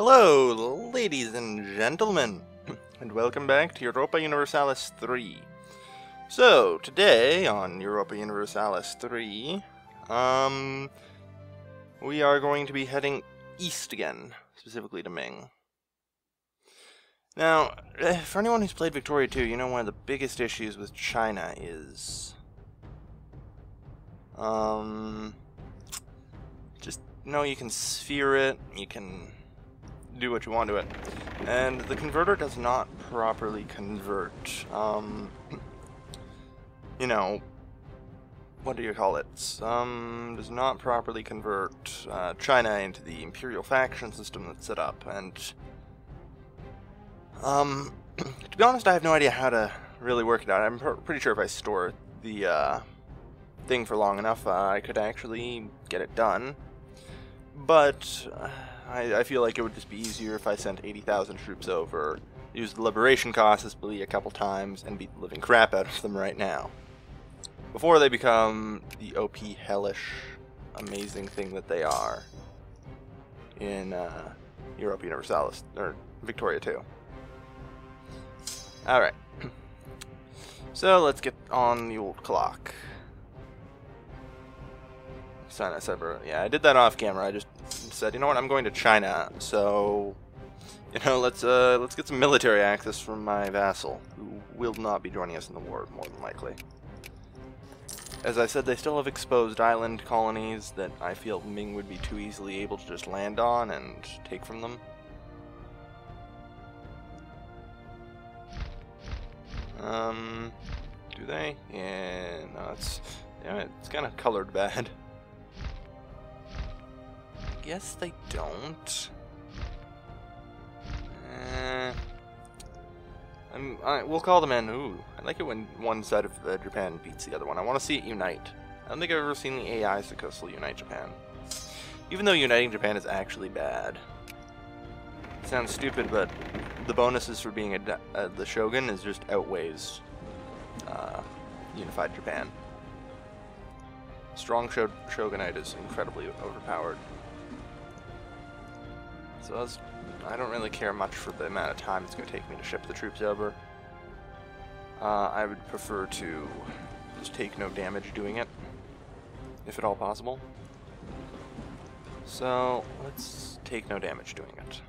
Hello, ladies and gentlemen, and welcome back to Europa Universalis 3. So, today on Europa Universalis 3, we are going to be heading east again, specifically to Ming. Now, for anyone who's played Victoria 2, you know one of the biggest issues with China is, just, you can sphere it, you can do what you want to it, and the converter does not properly convert, what do you call it, does not properly convert China into the imperial faction system that's set up, and, to be honest, I have no idea how to really work it out. I'm pretty sure if I store the, thing for long enough, I could actually get it done, but I feel like it would just be easier if I sent 80,000 troops over, used the liberation possibly a couple times, and beat the living crap out of them right now. Before they become the OP, hellish, amazing thing that they are in Europa Universalis, or Victoria 2. Alright. So let's get on the old clock. Yeah, I did that off camera. I just said, you know what, I'm going to China, so let's get some military access from my vassal, who will not be joining us in the war, more than likely. As I said, they still have exposed island colonies that I feel Ming would be too easily able to just land on and take from them. Do they? Yeah, no, it's kind of colored bad. Guess they don't. We'll call them in. Ooh, I like it when one side of Japan beats the other one. I want to see it unite. I don't think I've ever seen the AI successfully unite Japan. Even though uniting Japan is actually bad. It sounds stupid, but the bonuses for being the shogun is just outweighs unified Japan. Strong shogunate is incredibly overpowered. So I don't really care much for the amount of time it's going to take me to ship the troops over. I would prefer to just take no damage doing it, if at all possible. So let's take no damage doing it.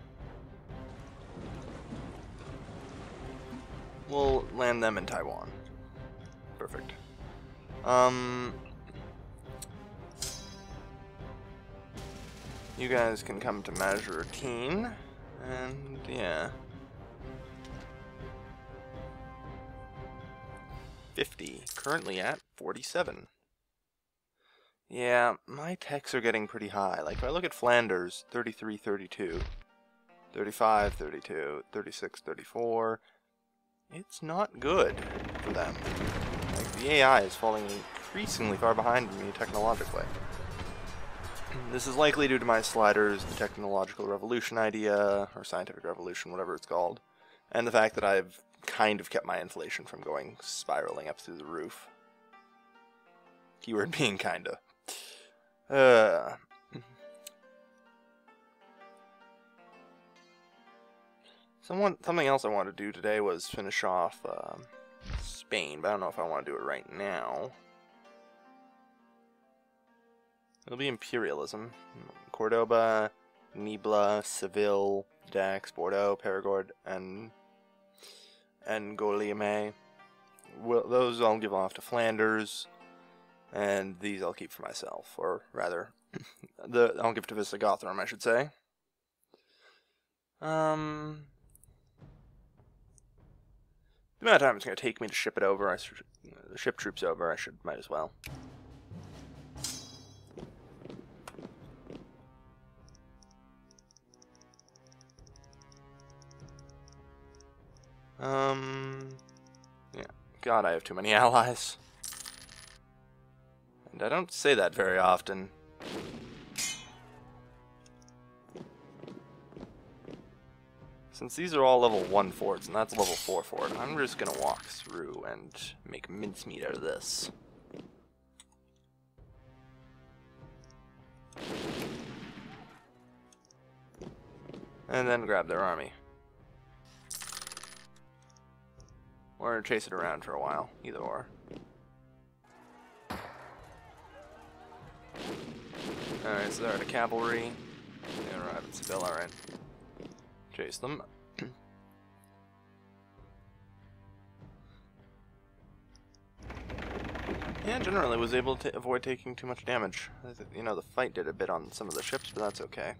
We'll land them in Taiwan. Perfect. You guys can come to Majoratine, and yeah. 50, currently at 47. Yeah, my techs are getting pretty high. Like, if I look at Flanders, 33, 32, 35, 32, 36, 34, it's not good for them. Like, the AI is falling increasingly far behind me technologically. This is likely due to my sliders, the technological revolution idea, or scientific revolution, whatever it's called, and the fact that I've kind of kept my inflation from going spiraling up through the roof. Keyword being kinda. Something else I wanted to do today was finish off Spain, but I don't know if I want to do it right now. It'll be imperialism. Cordoba, Nibla, Seville, Dax, Bordeaux, Perigord, and Gaulième. Those I'll give off to Flanders, and these I'll keep for myself, or rather, I'll give to Visigothrum, I should say. The amount of time it's going to take me to ship it over, ship troops over, might as well. Yeah. God, I have too many allies. And I don't say that very often. Since these are all level 1 forts, and that's a level 4 fort, I'm just gonna walk through and make mincemeat out of this. And then grab their army. Or chase it around for a while. Either or. Alright, so they're at a cavalry. They arrive at Seville, alright. Chase them. Yeah, generally was able to avoid taking too much damage. You know, the fight did a bit on some of the ships, but that's okay.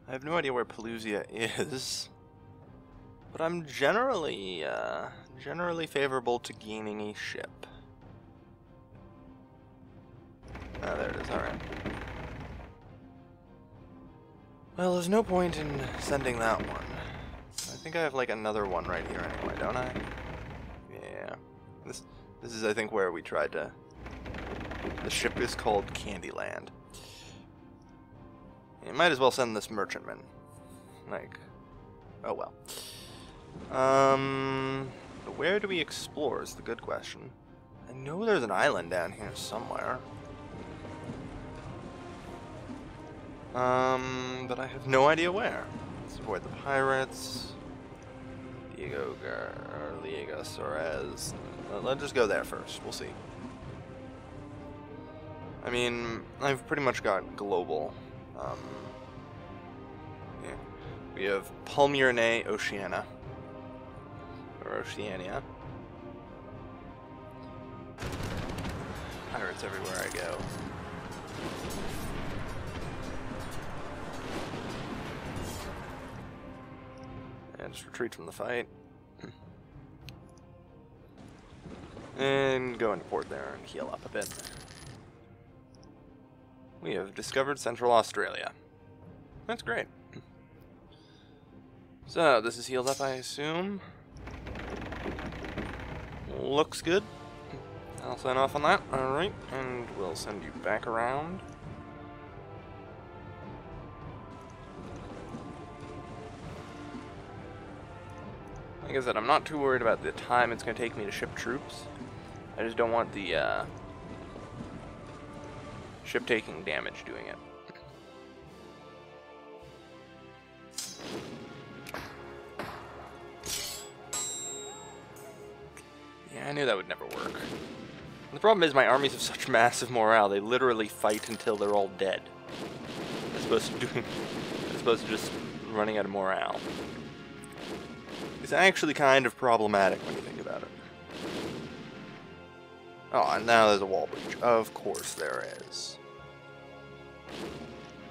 I have no idea where Pelusia is, but I'm generally favorable to gaining a ship. Ah, there it is, alright. Well, there's no point in sending that one. I think I have, like, another one right here anyway, don't I? Yeah. This is, I think, where we tried to... The ship is called Candyland. You might as well send this merchantman. Like... Oh, well. But where do we explore is the good question. I know there's an island down here somewhere. But I have no idea where. Let's avoid the pirates. Diego Suarez. Let's just go there first. We'll see. I mean, I've pretty much got global. Yeah. We have Palmyrene, Oceania. Or Oceania. Pirates everywhere I go. And just retreat from the fight. And go into port there and heal up a bit. We have discovered Central Australia. That's great. So, this is healed up, I assume. Looks good. I'll sign off on that. Alright, and we'll send you back around. Like I said, I'm not too worried about the time it's going to take me to ship troops. I just don't want the ship taking damage doing it. Yeah, I knew that would never work. The problem is my armies have such massive morale, they literally fight until they're all dead. As opposed to just running out of morale. It's actually kind of problematic when you think about it. Oh, and now there's a wall breach. Of course there is.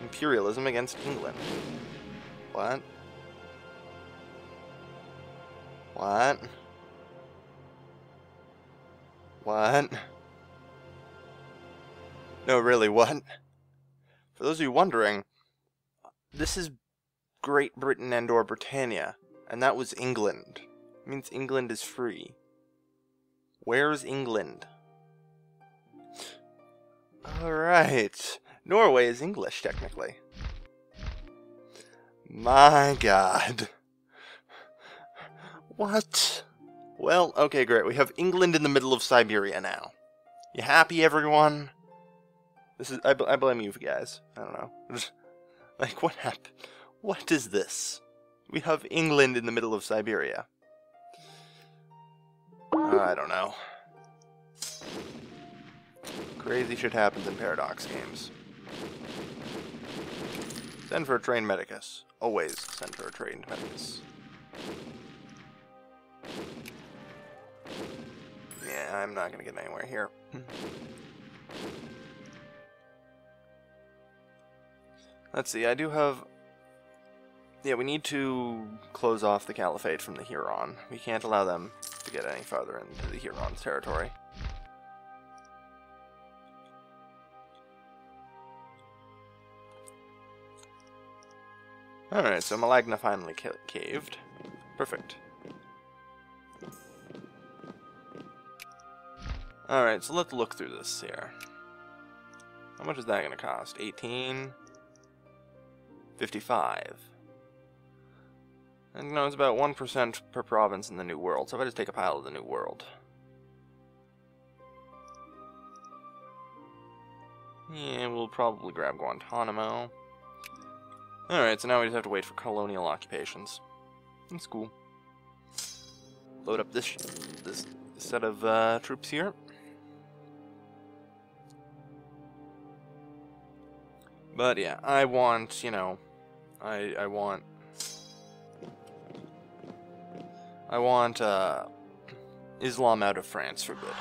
Imperialism against England. What? What? What? No, really, what? For those of you wondering, this is Great Britain and or Britannia, and that was England. It means England is free. Where's England? Alright. Norway is English, technically. My god. What? Well, okay, great. We have England in the middle of Siberia now. You happy, everyone? This is... I blame you guys. I don't know. Like, what happened? What is this? We have England in the middle of Siberia. I don't know. Crazy shit happens in Paradox games. Send for a trained medicus. Always send for a trained medicus. Yeah, I'm not gonna get anywhere here. Let's see, I do have... Yeah, we need to close off the Caliphate from the Huron. We can't allow them to get any farther into the Huron's territory. Alright, so Malagna finally caved. Perfect. Alright, so let's look through this here. How much is that going to cost? 18? 55. And no, it's about 1% per province in the New World, so if I just take a pile of the New World. Yeah, we'll probably grab Guantanamo. Alright, so now we just have to wait for colonial occupations. That's cool. Load up this set of troops here. But yeah, I want, you know, I want Islam out of France for good.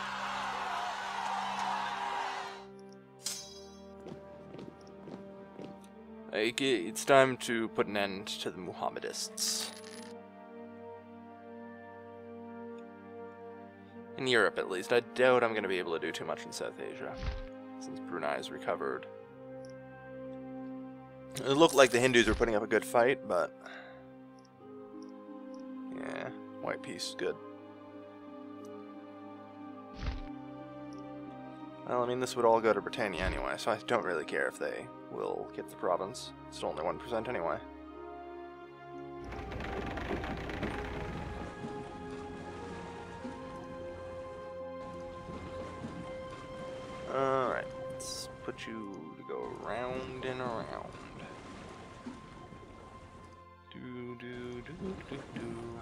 Like, it's time to put an end to the Muhammadists. In Europe, at least. I doubt I'm going to be able to do too much in South Asia, since Brunei's recovered. It looked like the Hindus were putting up a good fight, but... yeah, white peace is good. Well, I mean, this would all go to Britannia anyway, so I don't really care if they will get the province. It's only 1% anyway. Alright, let's put you to go round and around. Do do do do do.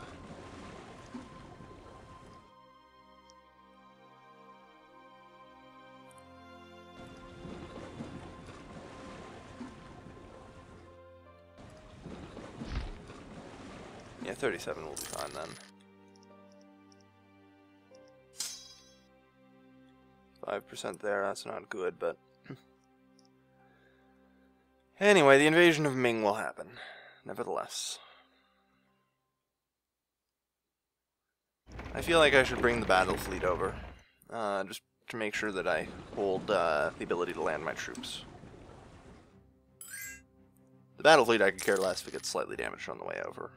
Yeah, 37 will be fine then. 5% there, that's not good, but... anyway, the invasion of Ming will happen, nevertheless. I feel like I should bring the battle fleet over, just to make sure that I hold the ability to land my troops. The battle fleet I could care less if it gets slightly damaged on the way over.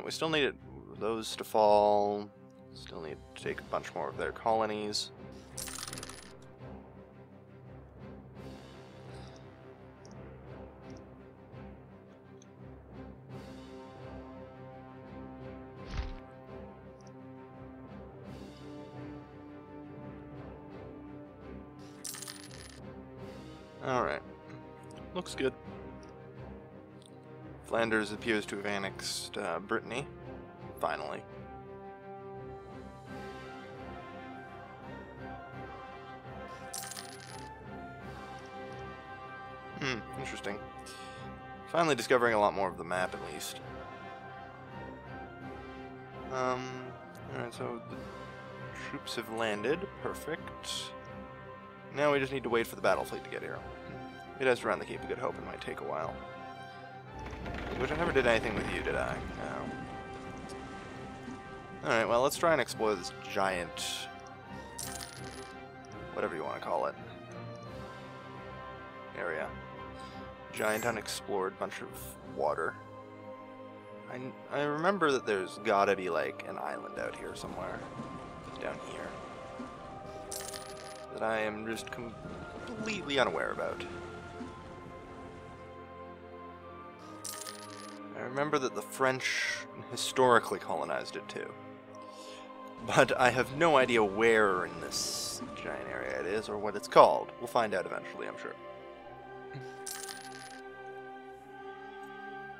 We still need those to fall. Still need to take a bunch more of their colonies. Alright. Looks good. Flanders appears to have annexed Brittany. Finally. Interesting. Finally discovering a lot more of the map, at least. Alright, so the troops have landed. Perfect. Now we just need to wait for the battle fleet to get here. It has to run the Cape of Good Hope, it might take a while. Which I never did anything with you, did I? No. Alright, well, let's try and explore this giant... whatever you want to call it. Area. Giant unexplored bunch of water. I remember that there's gotta be, like, an island out here somewhere. Down here. That I am just completely unaware about. I remember that the French historically colonized it too. But I have no idea where in this giant area it is or what it's called. We'll find out eventually, I'm sure.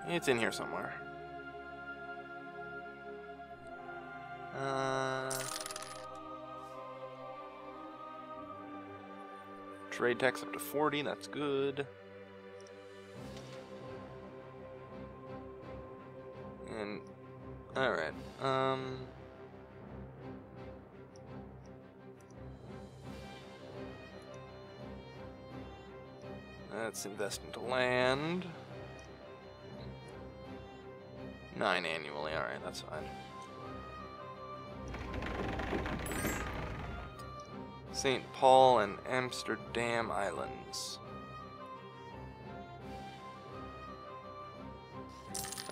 It's in here somewhere. Trade tax up to 40, that's good. And, alright, let's invest into land. 9 annually, alright, that's fine. St. Paul and Amsterdam Islands.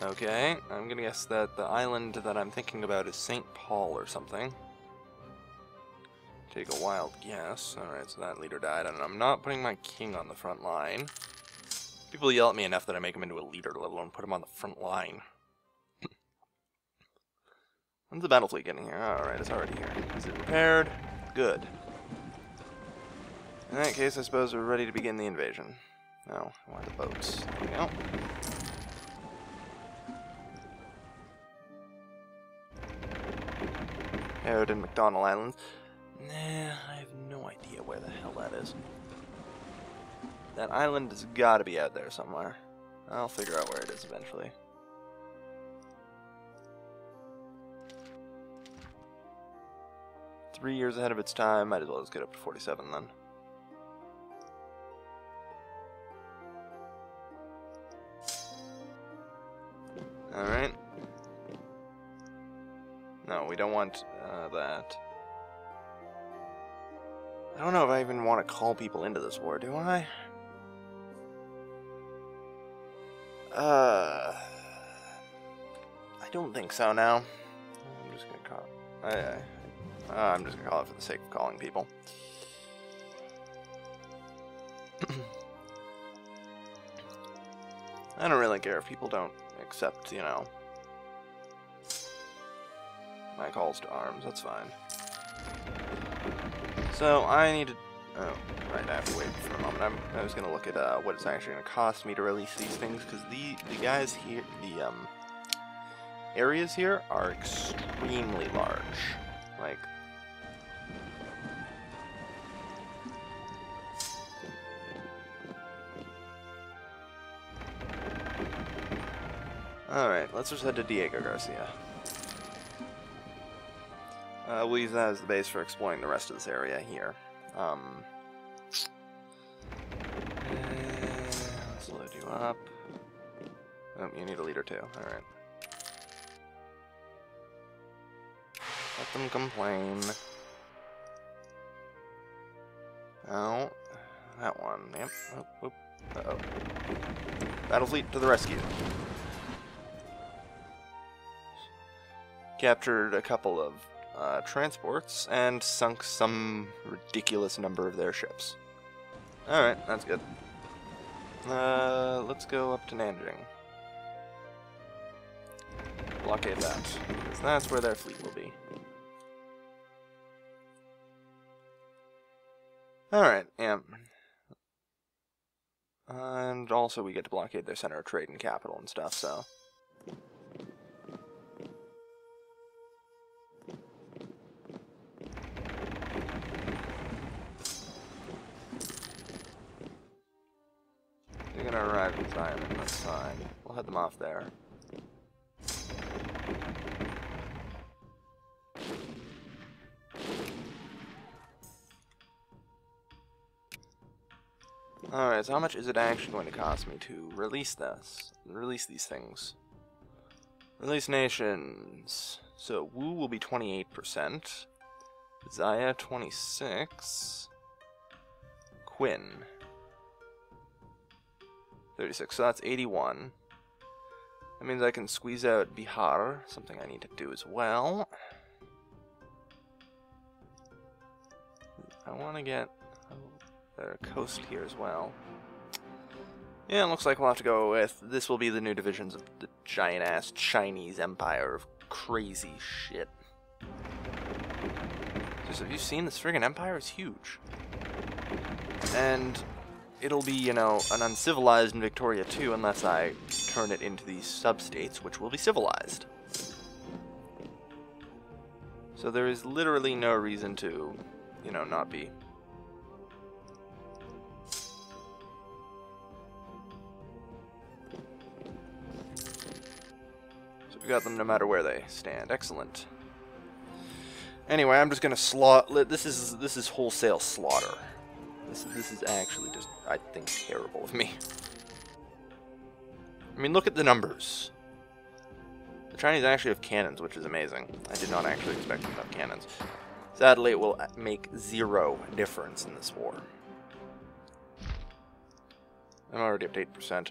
Okay, I'm gonna guess that the island that I'm thinking about is St. Paul or something. Take a wild guess. Alright, so that leader died, and I'm not putting my king on the front line. People yell at me enough that I make them into a leader, let alone put them on the front line. When's the battle fleet getting here? Alright, it's already here. Is it repaired? Good. In that case, I suppose we're ready to begin the invasion. No, I want the boats. There we go. Out in McDonald Islands. Nah, I have no idea where the hell that is. That island has got to be out there somewhere. I'll figure out where it is eventually. Three years ahead of its time. Might as well just get up to 47 then. Alright. No, we don't want that. I don't know if I even want to call people into this war, do I? I don't think so now. I'm just gonna call I'm just gonna call it for the sake of calling people. I don't really care if people don't accept, you know, my calls to arms. That's fine. So I need to. Oh, right. I have to wait for a moment. I was gonna look at what it's actually gonna cost me to release these things, because the guys here, the areas here are extremely large. Like, all right. Let's just head to Diego Garcia. We'll use that as the base for exploring the rest of this area here. Let's load you up. Oh, you need a leader too. Alright. Let them complain. Oh, that one. Yep. Oh, whoop. Uh-oh. Battle fleet to the rescue. Captured a couple of transports and sunk some ridiculous number of their ships. Alright, that's good. Let's go up to Nanjing. Blockade that, because that's where their fleet will be. Alright, yeah. And also we get to blockade their center of trade and capital and stuff, so... They're gonna arrive in Zion, that's fine. We'll head them off there. Alright, so how much is it actually going to cost me to release this? Release these things. Release nations. So Wu will be 28%. Zaya 26. Quinn 36, so that's 81. That means I can squeeze out Bihar, something I need to do as well. I want to get their coast here as well. Yeah, it looks like we'll have to go with, this will be the new divisions of the giant-ass Chinese empire of crazy shit. Just, have you seen this friggin' empire? It's huge. And it'll be, you know, an uncivilized Victoria too, unless I turn it into these sub-states, which will be civilized. So there is literally no reason to, you know, not be. So we got them no matter where they stand. Excellent. Anyway, I'm just gonna slaughter. This is wholesale slaughter. This is actually just, I think, terrible of me. I mean, look at the numbers. The Chinese actually have cannons, which is amazing. I did not actually expect them to have cannons. Sadly, it will make zero difference in this war. I'm already up to 8%.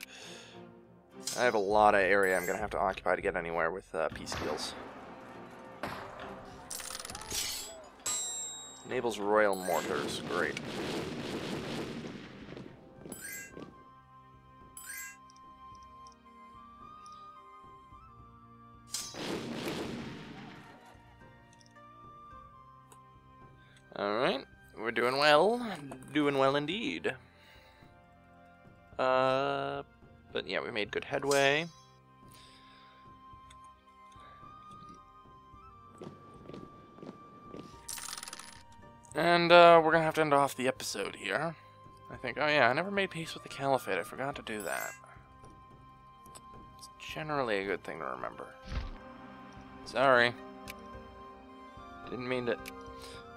I have a lot of area I'm going to have to occupy to get anywhere with peace deals. Enables royal mortars. Great. Alright, we're doing well. Doing well indeed. But yeah, we made good headway. And we're gonna have to end off the episode here. I think, oh yeah, I never made peace with the Caliphate. I forgot to do that. It's generally a good thing to remember. Sorry. Didn't mean to...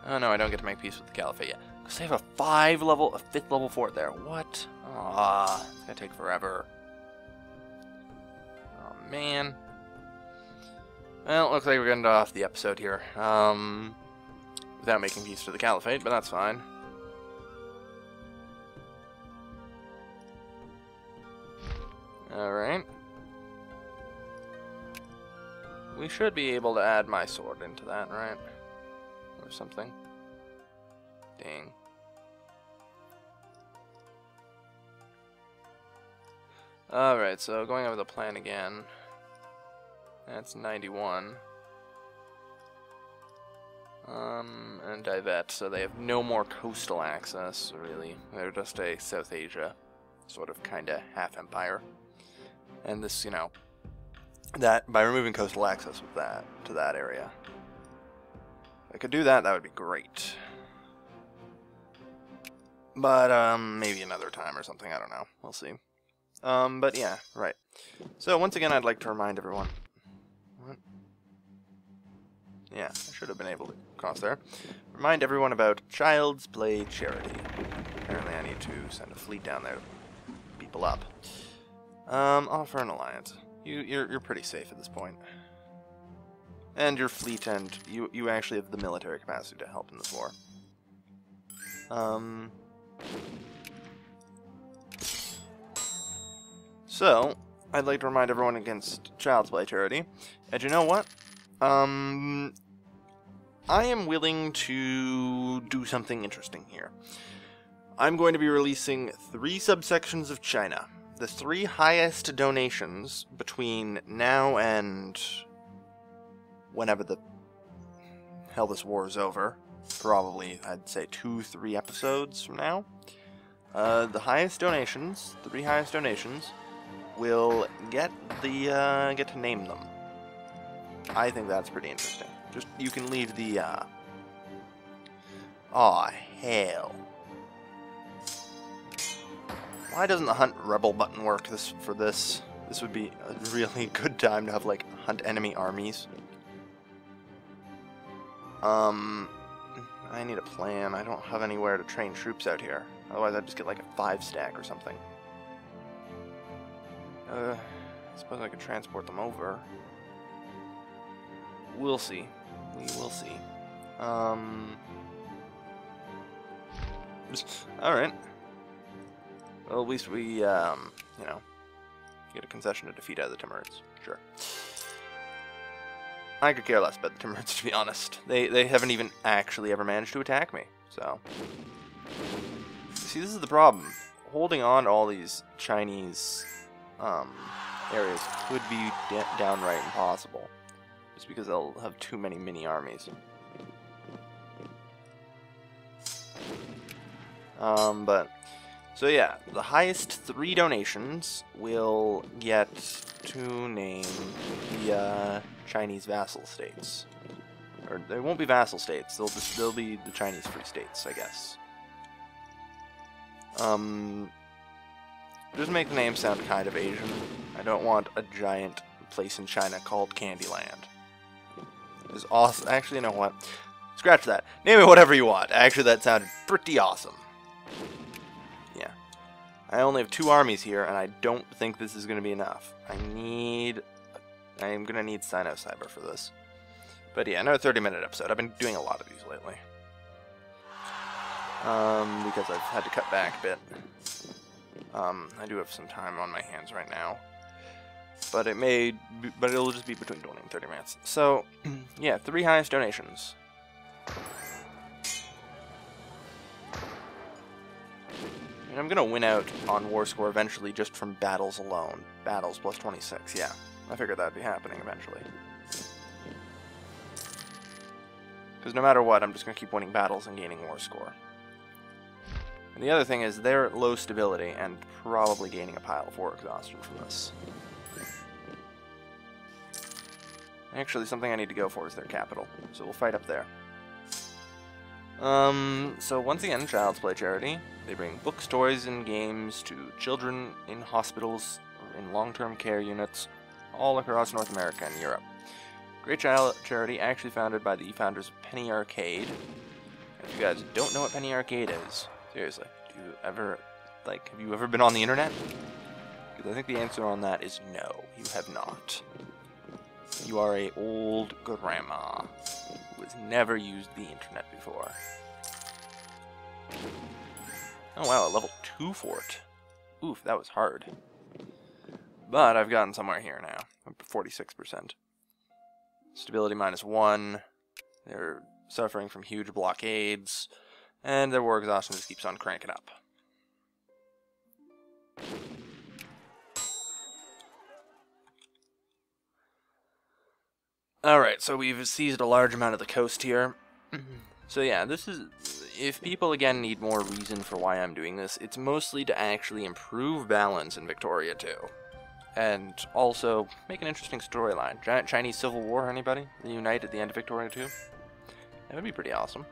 Oh no, I don't get to make peace with the Caliphate yet. Because they have a 5th level fort there. What? Ah, it's gonna take forever. Oh man. Well, it looks like we're gonna end off the episode here. Without making peace with the Caliphate, but that's fine. Alright. We should be able to add my sword into that, right? Or something. Dang. Alright, so going over the plan again. That's 91. And Divet, so they have no more coastal access, really. They're just a South Asia, sort of, kinda, half-empire. And this, you know, that, by removing coastal access with that, to that area. If I could do that, that would be great. But, maybe another time or something, I don't know. We'll see. But yeah, right. So, once again, I'd like to remind everyone... What? Yeah, I should have been able to cross there. Remind everyone about Child's Play Charity. Apparently I need to send a fleet down there to beat people up. Offer an alliance. You're pretty safe at this point. And your fleet, and you actually have the military capacity to help in this war. So, I'd like to remind everyone against Child's Play Charity. And you know what? I am willing to do something interesting here. I'm going to be releasing 3 subsections of China. The 3 highest donations between now and whenever the hell this war is over. Probably, I'd say 2-3 episodes from now. The highest donations, 3 highest donations, will get to name them. I think that's pretty interesting. Just, you can leave the, aw, hell. Why doesn't the Hunt Rebel button work for this? This would be a really good time to have, like, hunt enemy armies. I need a plan. I don't have anywhere to train troops out here. Otherwise I'd just get, like, a 5-stack or something. I suppose I could transport them over. We'll see. We will see. Alright. Well, at least we, you know, get a concession to defeat out of the Timurids. Sure. I could care less about the Timurids, to be honest. They haven't even actually ever managed to attack me, so. See, this is the problem. Holding on to all these Chinese, areas could be downright impossible. Just because they'll have too many mini armies. But, so yeah, the highest 3 donations will get to name the, Chinese vassal states. Or, they won't be vassal states, they'll be the Chinese free states, I guess. Just make the name sound kind of Asian. I don't want a giant place in China called Candyland. It's awesome. Actually, you know what? Scratch that. Name it whatever you want. Actually, that sounded pretty awesome. Yeah. I only have 2 armies here, and I don't think this is going to be enough. I am going to need Sino-Cyber for this. But yeah, another 30-minute episode. I've been doing a lot of these lately. Because I've had to cut back a bit. I do have some time on my hands right now. But it'll just be between 20 and 30 minutes. So, yeah, 3 highest donations. And I'm gonna win out on War Score eventually just from battles alone. Battles plus 26, yeah. I figured that'd be happening eventually. Because no matter what, I'm just going to keep winning battles and gaining war score. And the other thing is they're at low stability and probably gaining a pile of war exhaustion from this. Actually, something I need to go for is their capital, so we'll fight up there. So once again, Child's Play charity. They bring books, toys, and games to children in hospitals, in long-term care units, all across North America and Europe. Great child charity, actually founded by the founders of Penny Arcade. If you guys don't know what Penny Arcade is, seriously, have you ever been on the internet? Because I think the answer on that is no, you have not. You are a old grandma who has never used the internet before. Oh wow, a level 2 fort. Oof, that was hard. But I've gotten somewhere here now. I'm 46%. Stability -1. They're suffering from huge blockades. And their war exhaustion just keeps on cranking up. Alright, so we've seized a large amount of the coast here. So yeah, this is... If people, again, need more reason for why I'm doing this, it's mostly to actually improve balance in Victoria 2. And also make an interesting storyline. Giant Chinese Civil War, anybody? They unite at the end of Victoria 2? That would be pretty awesome.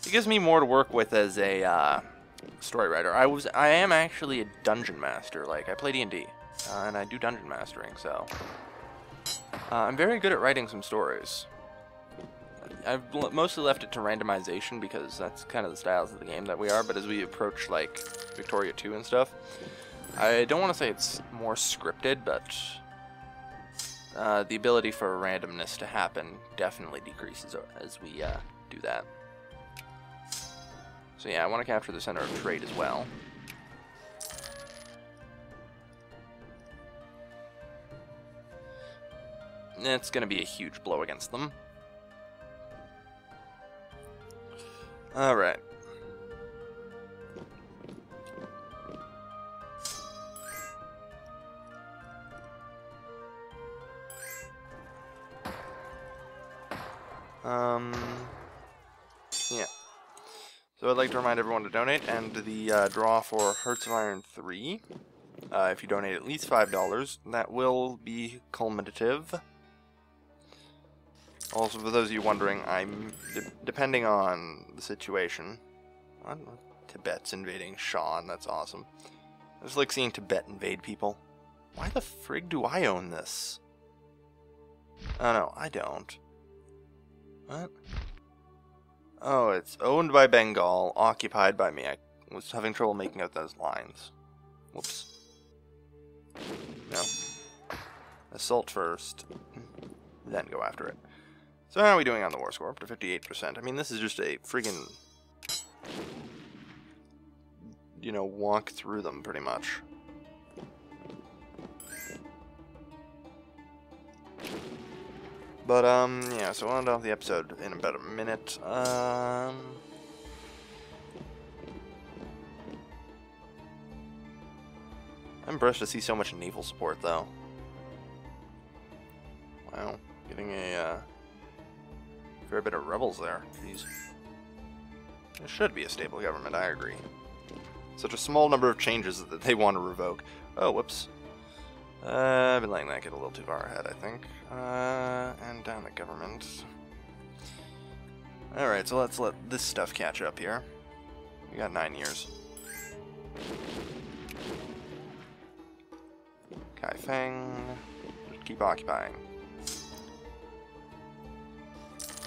It gives me more to work with as a story writer. I am actually a dungeon master. Like, I play D&D, and I do dungeon mastering, so... I'm very good at writing some stories. I've mostly left it to randomization because that's kind of the styles of the game that we are, but as we approach, like, Victoria 2 and stuff, I don't want to say it's more scripted, but the ability for randomness to happen definitely decreases as we do that. So yeah, I want to capture the center of trade as well. It's going to be a huge blow against them. Alright. Yeah. So I'd like to remind everyone to donate, and the draw for Hearts of Iron 3, if you donate at least $5, that will be culminative. Also, for those of you wondering, I'm, depending on the situation, Tibet's invading Shan, that's awesome. I just like seeing Tibet invade people. Why the frig do I own this? Oh no, I don't. What? Oh, it's owned by Bengal, occupied by me. I was having trouble making out those lines. Whoops. No. Assault first, then go after it. So how are we doing on the war score? Up to 58%. I mean, this is just a friggin', you know, walk through them, pretty much. But, yeah, so we'll end off the episode in about a minute. I'm impressed to see so much naval support, though. Wow, getting a, fair bit of rebels there. Jeez. It should be a stable government, I agree. Such a small number of changes that they want to revoke. Oh, whoops. I've been letting that get a little too far ahead, I think. And down the government. Alright, so let's let this stuff catch up here. We got 9 years. Kai Feng. Just keep occupying.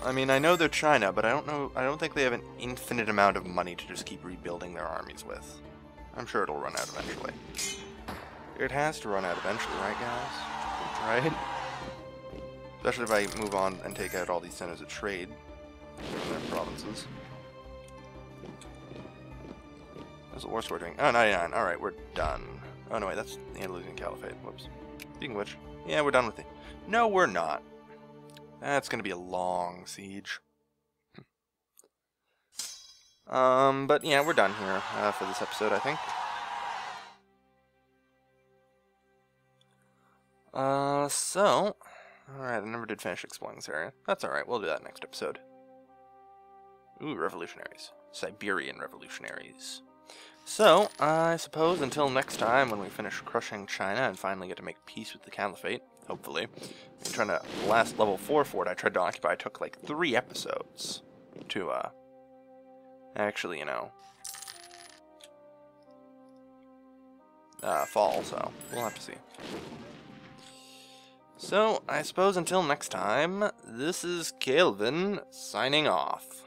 I mean, I know they're China, but I don't think they have an infinite amount of money to just keep rebuilding their armies with. I'm sure it'll run out eventually. It has to run out eventually, right, guys? Right? Especially if I move on and take out all these centers of trade in their provinces. How's the war score doing? Oh, 99. Alright, we're done. Oh, no, wait, that's the Andalusian Caliphate. Whoops. Speaking of which, yeah, we're done with it. No, we're not. That's gonna be a long siege. But yeah, we're done here for this episode, I think. So Alright, I never did finish exploring this area. That's alright, we'll do that next episode. Ooh, revolutionaries. Siberian revolutionaries. So, I suppose until next time when we finish crushing China and finally get to make peace with the Caliphate, hopefully. I'm trying to, the last level 4 fort I tried to occupy took like 3 episodes to, actually, you know, fall, so we'll have to see. So, I suppose until next time, this is Kelvin signing off.